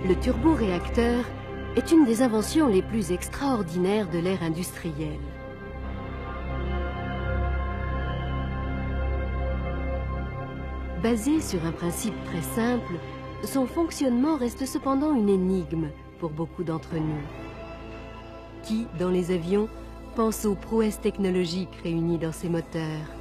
Le turboréacteur est une des inventions les plus extraordinaires de l'ère industrielle. Basé sur un principe très simple, son fonctionnement reste cependant une énigme pour beaucoup d'entre nous. Qui, dans les avions, pense aux prouesses technologiques réunies dans ces moteurs?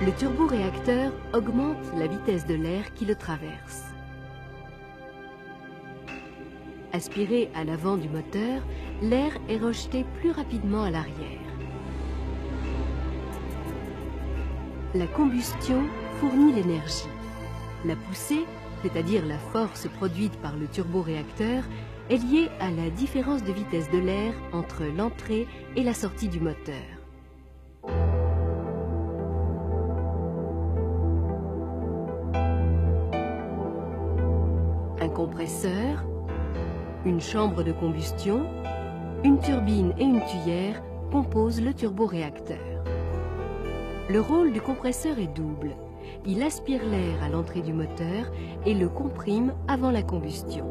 Le turboréacteur augmente la vitesse de l'air qui le traverse. Aspiré à l'avant du moteur, l'air est rejeté plus rapidement à l'arrière. La combustion fournit l'énergie. La poussée, c'est-à-dire la force produite par le turboréacteur, est liée à la différence de vitesse de l'air entre l'entrée et la sortie du moteur. Un compresseur, une chambre de combustion, une turbine et une tuyère composent le turboréacteur. Le rôle du compresseur est double. Il aspire l'air à l'entrée du moteur et le comprime avant la combustion.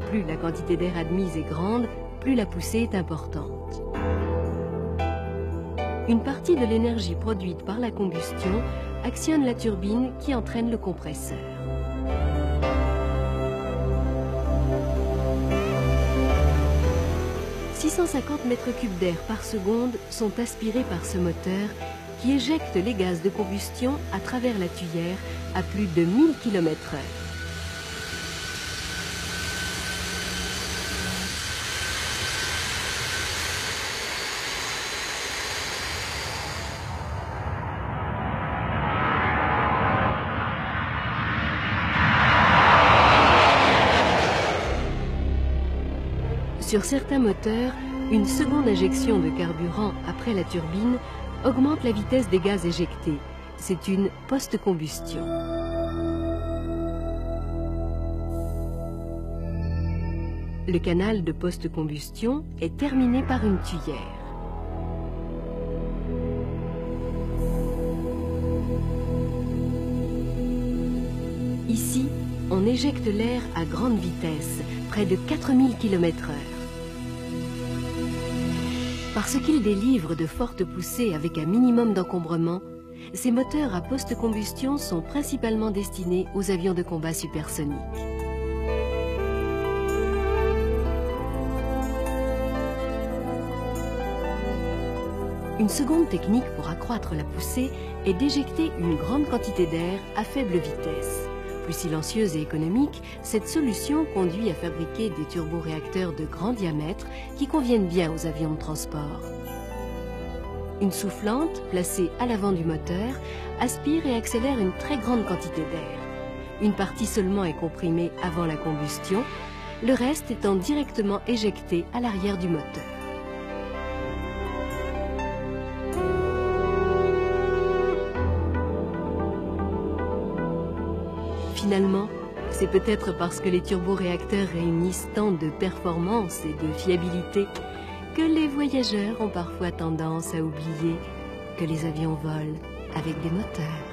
Plus la quantité d'air admise est grande, plus la poussée est importante. Une partie de l'énergie produite par la combustion actionne la turbine qui entraîne le compresseur. « 650 mètres cubes d'air par seconde sont aspirés par ce moteur qui éjecte les gaz de combustion à travers la tuyère à plus de 1000 km/h. Sur certains moteurs, une seconde injection de carburant après la turbine augmente la vitesse des gaz éjectés. C'est une post-combustion. Le canal de post-combustion est terminé par une tuyère. Ici, on éjecte l'air à grande vitesse, près de 4000 km/h. Parce qu'ils délivrent de fortes poussées avec un minimum d'encombrement, ces moteurs à post-combustion sont principalement destinés aux avions de combat supersoniques. Une seconde technique pour accroître la poussée est d'éjecter une grande quantité d'air à faible vitesse. Plus silencieuse et économique, cette solution conduit à fabriquer des turboréacteurs de grand diamètre qui conviennent bien aux avions de transport. Une soufflante, placée à l'avant du moteur, aspire et accélère une très grande quantité d'air. Une partie seulement est comprimée avant la combustion, le reste étant directement éjecté à l'arrière du moteur. Finalement, c'est peut-être parce que les turboréacteurs réunissent tant de performance et de fiabilité que les voyageurs ont parfois tendance à oublier que les avions volent avec des moteurs.